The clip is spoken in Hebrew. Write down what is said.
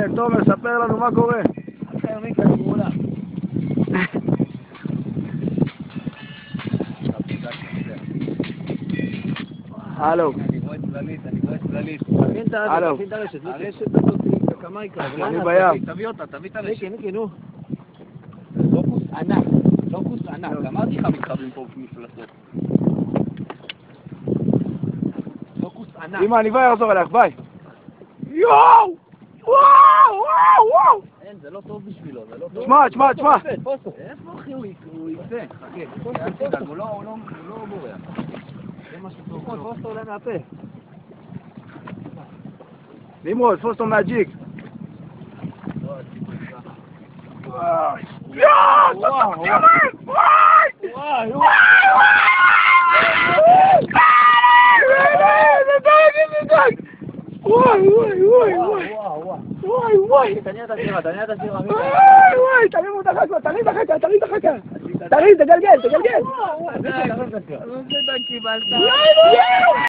כן, תומר, ספר לנו מה קורה. אחר מכאן גאולה. הלו. אני רואה צללית. תכין את הרשת. הרשת הזאת היא בקמייקה. אני בים. תביא אותה, תביא את הרשת. מיקי, נו. לוקוס ענק. לוקוס ענק. אמרתי לך מתחברים פה מפלצות. לוקוס ענק. אמא, אני כבר אחזור אליך, ביי. יואו! וואו! אין, זה לא טוב בשבילו, זה לא טוב. תשמע. איפה אחי הוא יצא? חכה. הוא לא בורח. זה מה שטוב. תפוס אותו אולי מהפה. נמרוד, תפוס אותו מהג'יק. וואי. תניע את הסירה. תרים, תגלגל. איזה דג קיבלת?